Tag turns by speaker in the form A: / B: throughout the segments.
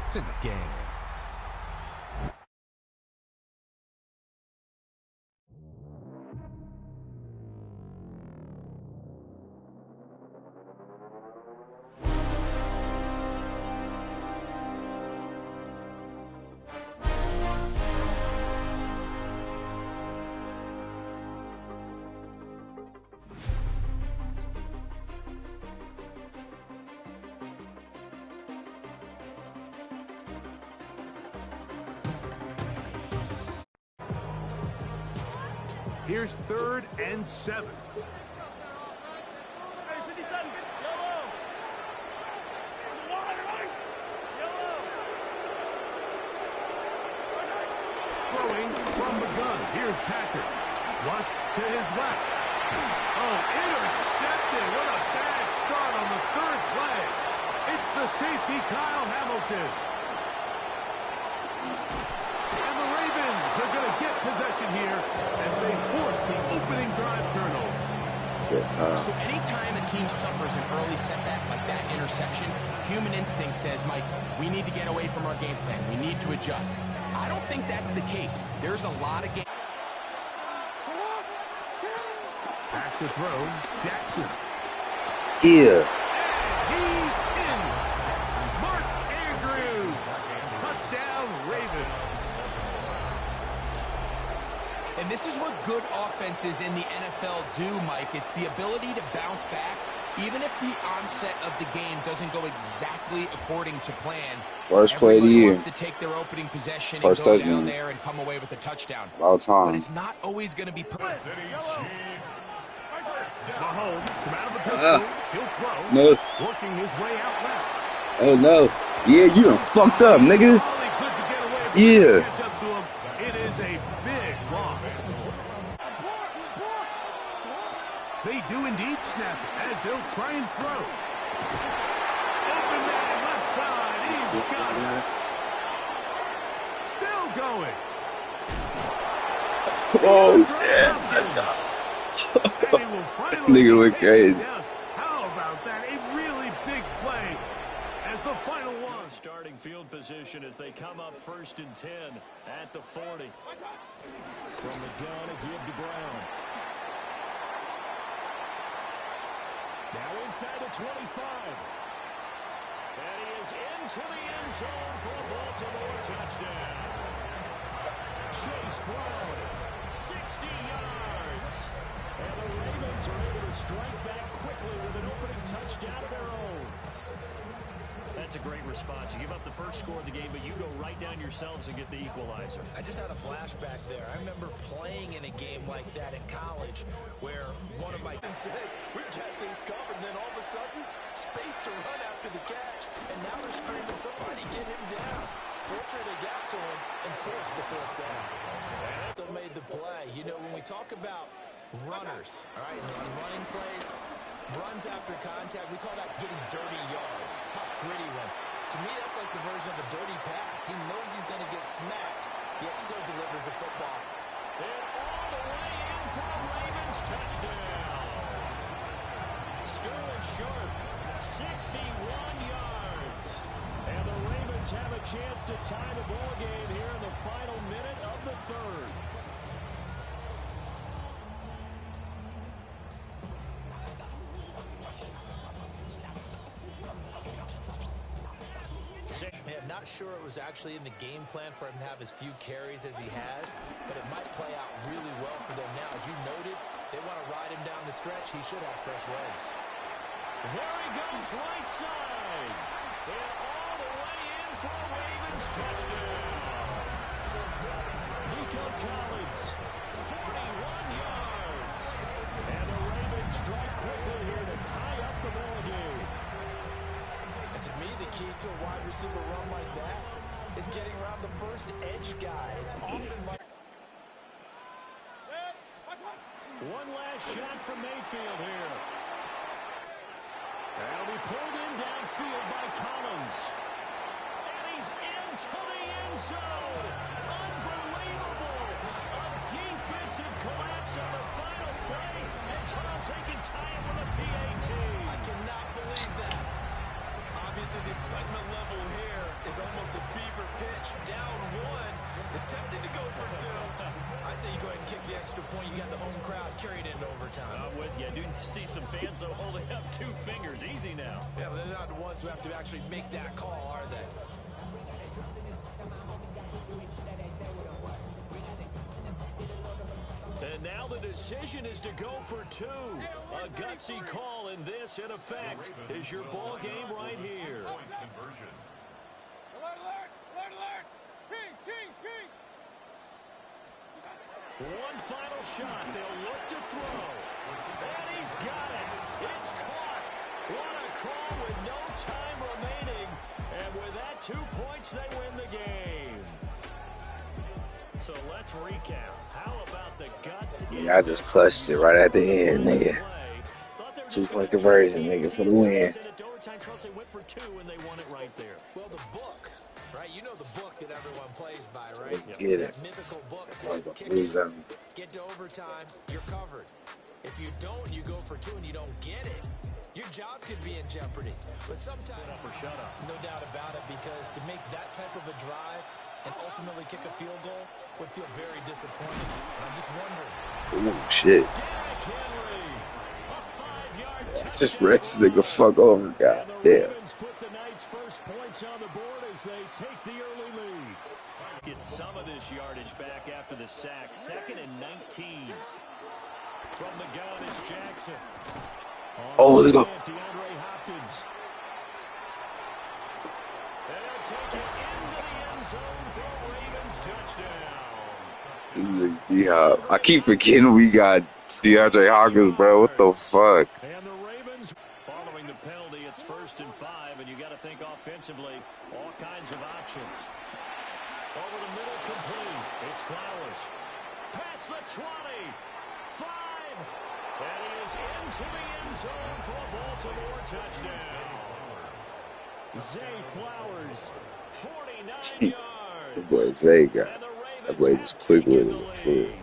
A: It's in the game.
B: Here's 3rd and 7. Throwing from the gun. Here's Patrick. Rushed to his left. Oh, intercepted. What a bad start on the 3rd play. It's the safety, Kyle Hamilton. And the Ravens are going to get possession here as they force the opening drive turnover.
C: So anytime a team suffers an early setback like that interception, human instinct says, Mike, we need to get away from our game plan. We need to adjust. I don't think that's the case. There's a lot of game.
B: Back to throw, Jackson.
D: Yeah.
B: He's in. Mark Andrews. Touchdown, Ravens.
C: And this is what good offenses in the NFL do, Mike. It's the ability to bounce back, even if the onset of the game doesn't go exactly according to plan.
D: First play of the year.
C: Wants to take their opening possession and go down there and come away with a touchdown.
D: All time.
C: But it's not always going to be perfect.
B: Mahomes from out of the pistol. He'll throw.
D: No.
B: Working his way out left.
D: Oh no. Yeah, you done fucked up, nigga. Yeah.
B: It is a big loss. They do indeed snap it as they'll try and throw. Open man left side. He's got it. Still going.
D: Oh, shit. Nigga went crazy.
B: How about that? A really big play as the final one.
E: Starting field position as they come up 1st and 10 at the 40. From the gun, a give to Brown. Now inside the 25. And he is into the end zone for a Baltimore touchdown. Chase Brown, 60 yards. And the Ravens are able to strike back quickly with an opening touchdown of their own. That's a great response. You give up the first score of the game, but you go right down yourselves and get the equalizer.
F: I just had a flashback there. I remember playing in a game like that in college where one of my said, we've got this covered, and then all of a sudden, space to run after the catch. And now they're screaming, somebody get him down. Fortunately, they got to him and forced the 4th down. Still made the play. You know, when we talk about runners, all right, on running plays, runs after contact, we call that getting dirty yards, tough, gritty ones. To me, that's like the version of a dirty pass. He knows he's going to get smacked, yet still delivers the football.
E: And all the way in for a Ravens touchdown. Sterling Sharp, 61 yards. And the Ravens have a chance to tie the ball game here in the final minute of the 3rd.
F: I'm not sure it was actually in the game plan for him to have as few carries as he has, but it might play out really well for them now. As you noted, they want to ride him down the stretch. He should have fresh legs.
E: There he goes, right side. And all the way in for a Ravens touchdown. Nico Collins, 41 yards. And the Ravens strike quickly here to tie up the ball game.
F: And to me, the key to a wide receiver run like that is getting around the first edge guy. It's often like...
E: One last shot from Mayfield here. That'll be pulled in downfield by Collins. And he's into the end zone. Unbelievable. A defensive collapse on the final play. And Charles, they can tie it with a PAT.
F: I cannot believe that. Obviously, the excitement level here is almost a
E: Enzo holding up 2 fingers. Easy now.
F: Yeah, but they're not the ones who have to actually make that call, are they?
E: And now the decision is to go for 2. A gutsy call, and this, in effect, is your ball game right here. One final shot. They'll look to throw. And he's got it. It's caught. What a call with no time remaining. And with that 2 points, they win the game. So let's recap. How about the guts?
D: Yeah, I just clutched it right at the end, nigga. 2-point conversion, nigga, for the win.
F: Well, the book, right? You know the book that everyone plays by, right?
D: Let's get it.
F: That mythical book
D: Let's
F: says kick
D: lose
F: it,
D: them.
F: get to overtime, you're covered. If you don't, you go for 2 and you don't get it, your job could be in jeopardy. But sometimes, no doubt about it, because to make that type of a drive and ultimately kick a field goal would feel very disappointing. And I'm just wondering.
D: Oh, shit. Just rest nigga fuck over, god damn.
E: Put the Knights' first points on the board as they take the early lead. Get some of this yardage back after the sack. 2nd and 19. From the gun, it's Jackson.
D: Oh, let's go.
E: DeAndre Hopkins. And they'll take it into the end zone for a Ravens touchdown.
D: Yeah, I keep forgetting we got DeAndre Hopkins, bro. What the fuck?
E: And the Ravens, following the penalty, it's 1st and 5, and you got to think offensively, all kinds of options. Over the middle, complete. It's Flowers. Past the 20. 5. And he is into the end zone for a Baltimore touchdown. Zay Flowers, 49 yards.
D: That boy Zay got. That boy just quick with it.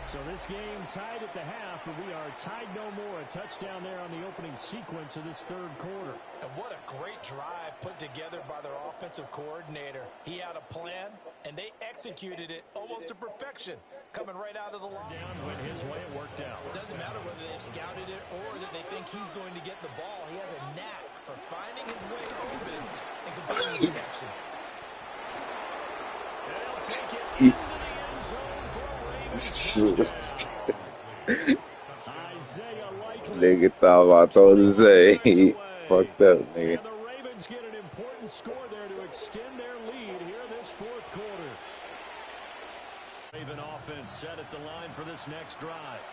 E: So this game tied at the half, but we are tied no more. A touchdown there on the opening sequence of this 3rd quarter.
F: And what a great drive put together by their offensive coordinator. He had a plan, and they executed it almost to perfection, coming right out of the line.
E: Down went his way, it worked out.
F: Doesn't matter whether they've scouted it or that they think he's going to get the ball. He has a knack for finding his way open and completing the action.
E: And he'll take it into the end zone for a Ravens.
D: Nigga thought about throwing the Zay. He fucked up, nigga.
E: And the Ravens get an important score there to extend their lead here in this 4th quarter. Raven offense set at the line for this next drive.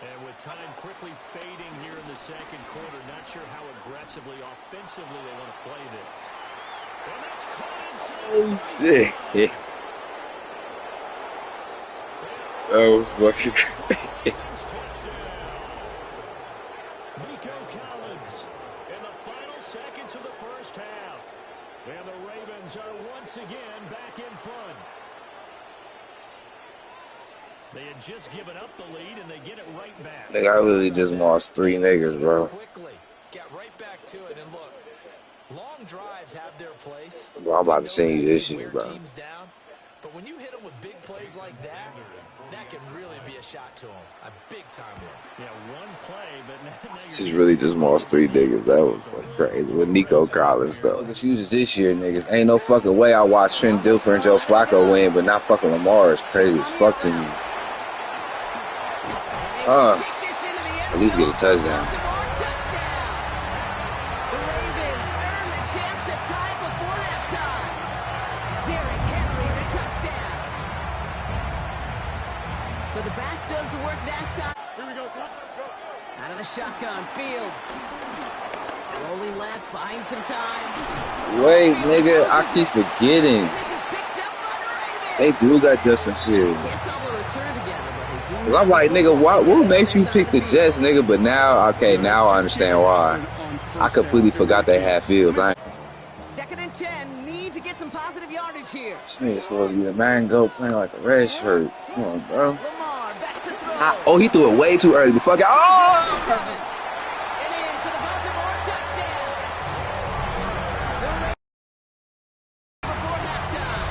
E: And with time quickly fading here in the 2nd quarter, not sure how aggressively, offensively they want to play this. And that's caught inside.
D: Oh, shit. That was fucking crazy.
E: Nico Collins in the final seconds of the 1st half. And the Ravens are once again back in front. They had just given up the lead, and they get it right back.
D: Nigga, I literally just lost 3 niggas, bro.
F: Quickly, get right back to it, and look, long drives have their place.
D: Bro, I'm about to send you this shit, bro.
F: Teams down, but when you hit them with big plays like that, that can really be a shot to them. A big-time one.
E: Yeah, one play, but now
D: This is really just lost 3 niggas. That was crazy. With Nico Collins, though. Excuses this year, niggas. Ain't no fucking way I watched Trent Dilfer and Joe Flacco win, but not fucking Lamar is crazy as fuck to me. At least get a touchdown.
A: So the back does the work that time. Here we go, out of the shotgun, Fields. Rolling left, buying some time.
D: Wait, nigga, I keep forgetting.
A: This is picked up by the Ravens.
D: They do got Justin Fields.
A: Can't call a return together, but they do.
D: Cause I'm like, nigga, what makes you pick the Jets, nigga? But now, okay, now I understand why. I completely forgot they had Fields.
A: 2nd and 10, need to get some positive yardage here.
D: This nigga's supposed to be the man go playing like a red shirt. Come on, bro.
A: Lamar back to throw.
D: Oh, he threw it way too early. But fuck it. Oh!
A: And in for the Baltimore touchdown. The Ravens before halftime.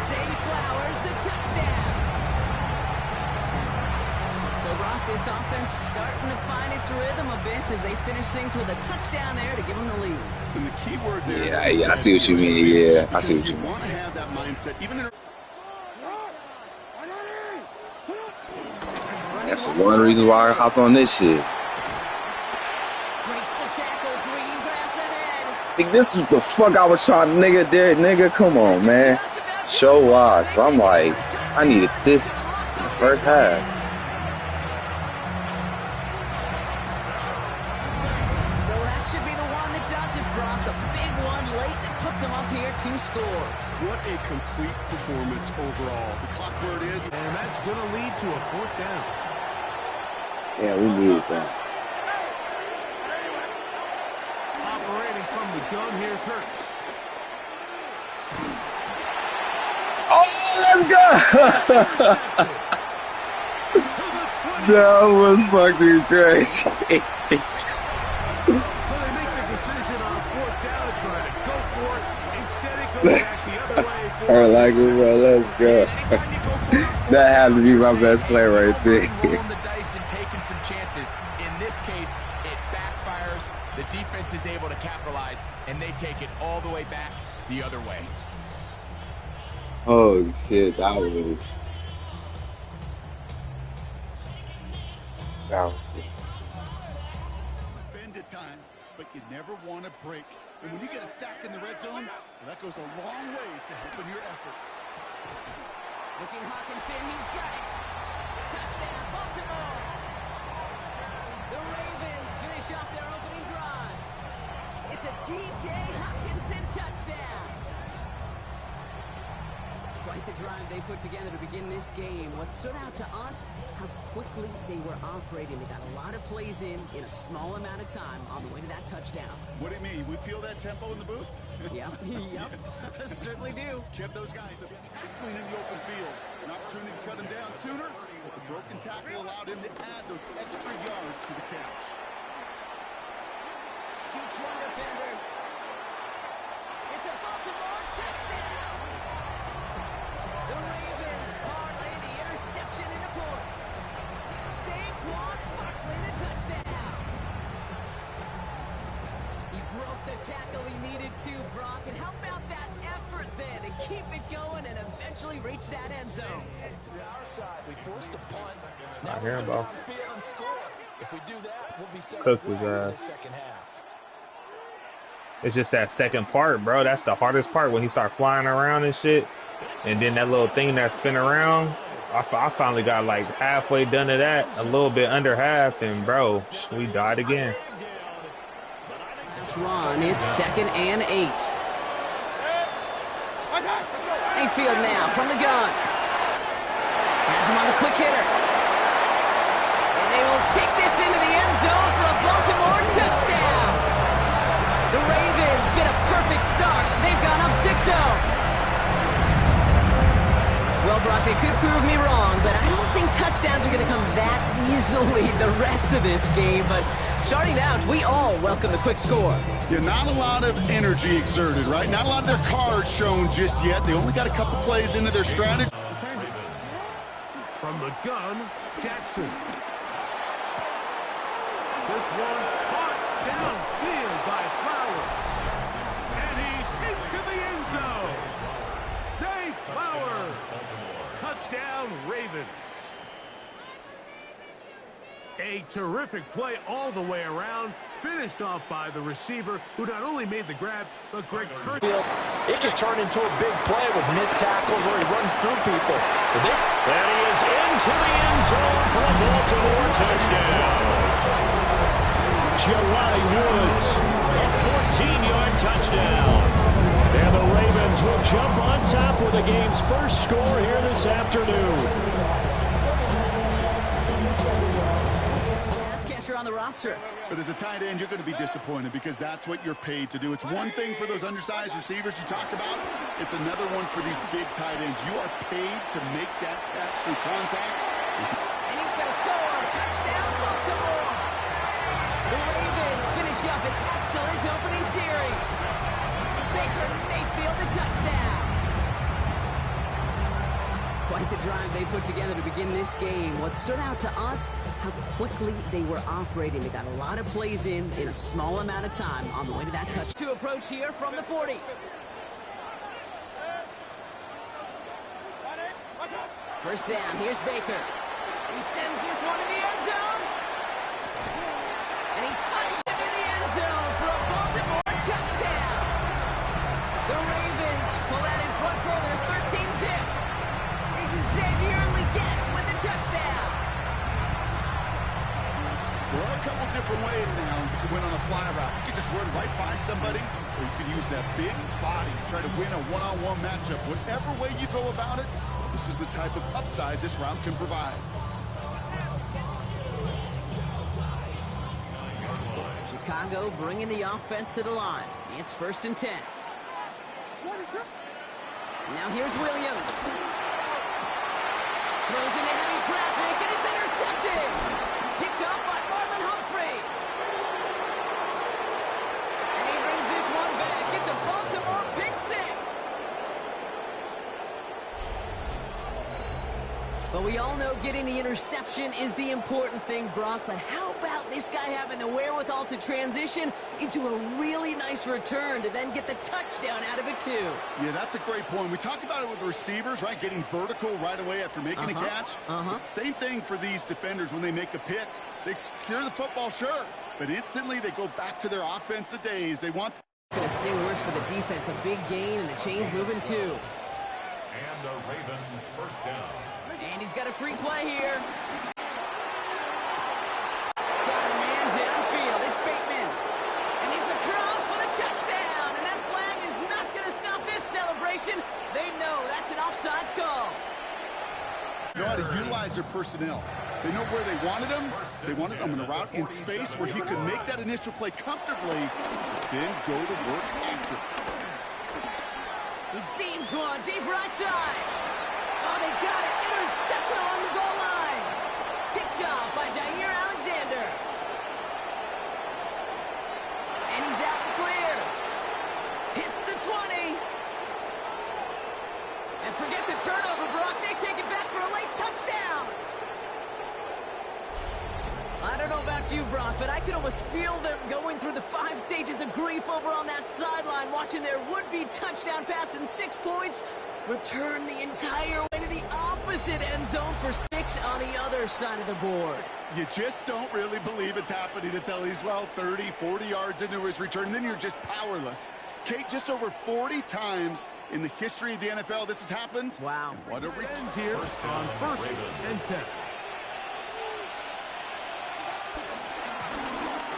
A: Zay Flowers, the touchdown. So, Brock, this offense starting its rhythm a bit as they finish things with a touchdown there to give them the lead.
G: And the key word there.
D: Yeah, I see what you mean. Yeah, I see what you mean.
G: Want to have that mindset, even in.
D: That's one reason why I hopped on this shit.
A: Breaks the tackle, green grass ahead.
D: Think this is the fuck I was trying to nigga there, nigga. Come on, man. Show why. I'm like, I needed this in the first half.
A: So that should be the one that does it, Brock. A big one late that puts them up here 2 scores.
G: What a complete performance overall. The clock where it is.
B: And that's going to lead to a 4th down.
D: Yeah, we needed that.
B: Operating from the gun, here's Hurts.
D: Oh, let's go! That was fucking crazy.
B: So they make the decision on 4th down to try to go for it. Instead, it goes back the other way.
D: I like it, bro. Let's go. That had to be my best play right there.
C: Rolling the dice and taking some chances. In this case, it backfires. The defense is able to capitalize, and they take it all the way back the other way.
D: Holy shit, that was sick.
G: Bend at times, but you never want to break. And when you get a sack in the red zone, well, that goes a long ways to helping your efforts.
A: Looking Hawkinson, he's got it. Touchdown, Baltimore. The Ravens finish off their opening drive. It's a T.J. Hawkinson touchdown. Quite the drive they put together to begin this game. What stood out to us, how quickly they were operating. They got a lot of plays in a small amount of time on the way to that touchdown.
G: What do you mean? We feel that tempo in the booth?
A: Yep, certainly do.
G: Kept those guys tackling in the open field. An opportunity to cut him down sooner, but the broken tackle allowed him to add those extra yards to the catch.
A: Jukes one defender. It's a Baltimore touchdown. The Ravens parlay the interception into points. Saquon Barkley the touchdown. He broke the tackle he needed to, Brock. And how about that effort then to keep it going and eventually reach that end zone?
F: Our side, we forced a punt.
H: Not here, bro.
F: And score. If we do that, we'll be set
H: Cook
F: up
H: his
F: well in
H: ass.
F: the second half.
H: It's just that second part, bro. That's the hardest part when he start flying around and shit. And then that little thing that spin around. I finally got like halfway done to that, a little bit under half, and bro, we died again.
A: Last run, it's 2nd and 8. Mayfield now from the gun. Has him on the quick hitter. And they will take this into the end zone for a Baltimore touchdown. The Ravens get a perfect start. They've gone up 6-0. Well, Brock, they could prove me wrong, but I don't think touchdowns are going to come that easily the rest of this game. But starting out, we all welcome the quick score.
G: Yeah, not a lot of energy exerted, right? Not a lot of their cards shown just yet. They only got a couple plays into their strategy.
B: From the gun, Jackson. This one caught downfield by Flowers. And he's into the end zone. Zay Flowers. Touchdown, Ravens. A terrific play all the way around, finished off by the receiver, who not only made the grab, but Greg turned.
F: It can turn into a big play with missed tackles or he runs through people. And he is into the end zone for a Baltimore touchdown. Jelani Woods, a 14-yard touchdown. And the Ravens will jump on top with the game's first score here this afternoon.
A: On the roster.
G: But as a tight end, you're going to be disappointed because that's what you're paid to do. It's one thing for those undersized receivers you talk about. It's another one for these big tight ends. You are paid to make that catch through contact.
A: And he's going to score. Touchdown, Baltimore. The Ravens finish up an excellent opening series. Baker Mayfield the touchdown. Quite the drive they put together to begin this game. What stood out to us, how quickly they were operating. They got a lot of plays in a small amount of time on the way to that touch. To approach here from the 40. First down, here's Baker. He sends this one in the end zone. And he finds him in the end zone for a Baltimore touchdown. The Ravens pull out in front for their 13-zip. Xavier Legette with the touchdown.
G: There are a couple different ways now you can win on a fly route. You can just run right by somebody, or you can use that big body to try to win a one-on-one matchup. Whatever way you go about it, this is the type of upside this route can provide.
A: Chicago bringing the offense to the line. It's 1st and 10. Now here's Williams. Throws into heavy traffic, and it's intercepted. Picked up by Marlon Humphrey. And he brings this one back. It's a Baltimore pick 6. But we all know getting the interception is the important thing, Brock. But how about this guy having the wherewithal to transition into a really nice return to then get the touchdown out of it, too?
G: Yeah, that's a great point. We talk about it with the receivers, right? Getting vertical right away after making a catch. Same thing for these defenders when they make a pick. They secure the football, sure, but instantly they go back to their offensive days. They want...
A: It's going to sting worse for the defense. A big gain, and the chain's moving, too.
B: And the Raven first down.
A: And he's got a free play here. Got a man downfield. It's Bateman. And he's across for the touchdown. And that flag is not going to stop this celebration. They know that's an offsides call.
G: They know how to utilize their personnel. They know where they wanted them. They wanted them in a route in space where he could make that initial play comfortably, then go to work after.
A: He beams one deep right side. Oh, they got it. Intercepted along the goal line. Picked off by Jair Alexander. And he's out the clear. Hits the 20. And forget the turnover, Brock. They take it back for a late touchdown. I don't know about you, Brock, but I could almost feel them going through the 5 stages of grief over on that sideline, watching their would-be touchdown pass in 6 points return the entire way to the opposite end zone for 6 on the other side of the board.
G: You just don't really believe it's happening until he's, well, 30, 40 yards into his return. Then you're just powerless. Kate, just over 40 times in the history of the NFL this has happened.
A: Wow.
G: And what a return
B: Here on 1st and 10.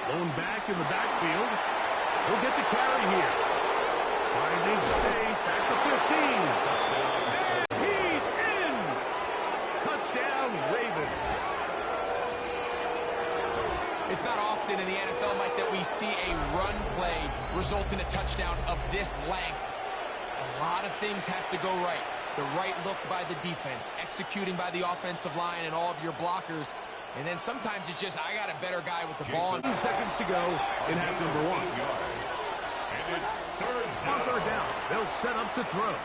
B: Lone back in the backfield. He'll get the carry here. Finding space at the 15. And he's in! Touchdown, Ravens.
C: It's not often in the NFL, Mike, that we see a run play result in a touchdown of this length. A lot of things have to go right. The right look by the defense, executing by the offensive line and all of your blockers. And then sometimes it's just, I got a better guy with the ball.
B: 15 seconds to go in half number 1. And it's third down. They'll set up to throw.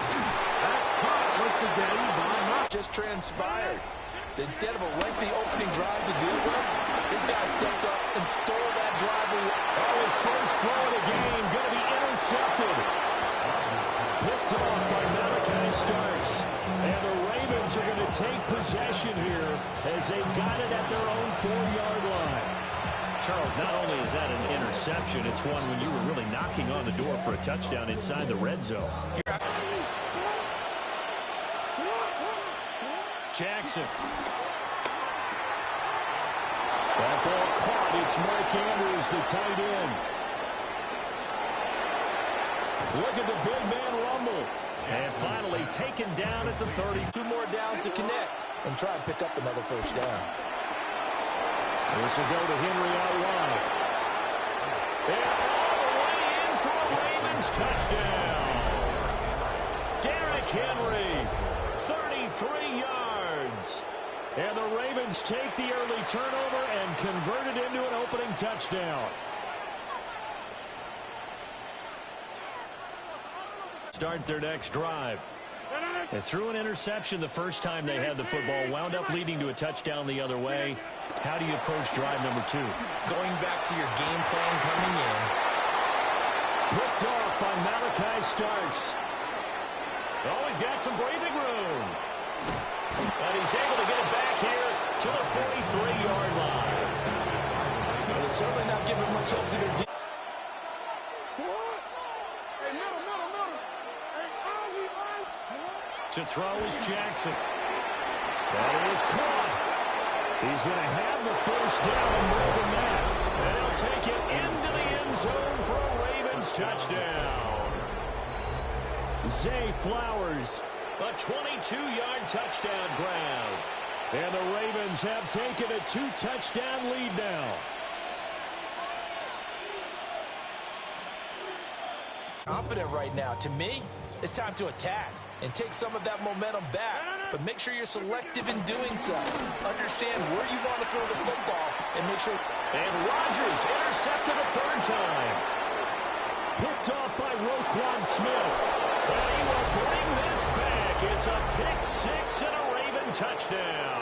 B: That's caught once again by Knox.
F: Just transpired. Instead of a lengthy opening drive to deal with, this guy stepped up and stole that drive away.
E: Oh, his first throw of the game going to be intercepted. Picked off by Malachi Starks. And the Ravens are going to take possession here as they've got it at their own 4-yard line.
I: Charles, not only is that an interception, it's one when you were really knocking on the door for a touchdown inside the red zone. Jackson.
E: That ball caught. It's Mark Andrews, the tight end. Look at the big man rumble.
I: And finally taken down at the 30.
F: 2 more downs to connect and try and pick up another first down.
E: This will go to Henry out wide. And all the way in for a Ravens touchdown. Derrick Henry, 33 yards. And the Ravens take the early turnover and convert it into an opening touchdown.
I: Start their next drive. And threw an interception the first time they had the football. Wound up leading to a touchdown the other way. How do you approach drive number 2?
F: Going back to your game plan coming in.
I: Picked off by Malachi Starks. Oh, he's got some breathing room. And he's able to get it back here to the 43-yard line.
F: Well, they're certainly not giving much up to their defense.
I: To throw is Jackson. That is caught. He's going to have the first down and more than that. And he'll take it into the end zone for a Ravens touchdown. Zay Flowers, a 22-yard touchdown grab. And the Ravens have taken a 2-touchdown lead now.
F: Confident right now. To me, it's time to attack and take some of that momentum back. But make sure you're selective in doing so. Understand where you want to throw the football and make sure.
I: And Rodgers intercepted a third time. Picked off by Roquan Smith. And he will bring this back. It's a pick six and a Raven touchdown.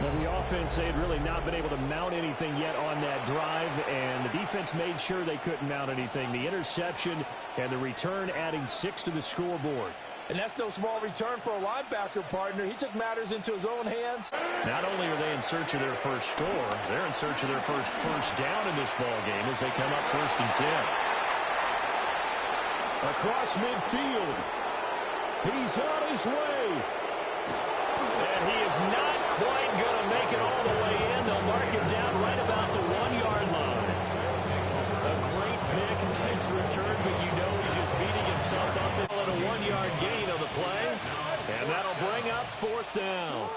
I: Now, the offense, they had really not been able to mount anything yet on that drive, and the defense made sure they couldn't mount anything. The interception and the return adding 6 to the scoreboard.
F: And that's no small return for a linebacker partner. He took matters into his own hands.
I: Not only are they in search of their first score, they're in search of their first down in this ball game as they come up 1st and 10. Across midfield. He's on his way. And he is not quite going to make it all the way in. They'll mark him down right about the 1-yard line. A great pick, nice return, but you know he's just beating himself up at a 1-yard gain on the play. And that'll bring up 4th down.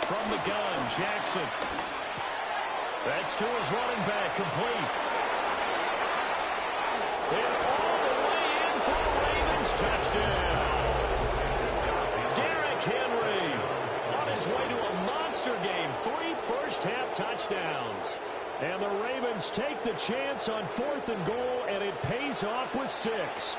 I: From the gun, Jackson. That's to his running back, complete. And all the way in for the Ravens touchdown. Henry on his way to a monster game. 3 first-half touchdowns. And the Ravens take the chance on 4th and goal, and it pays off with 6.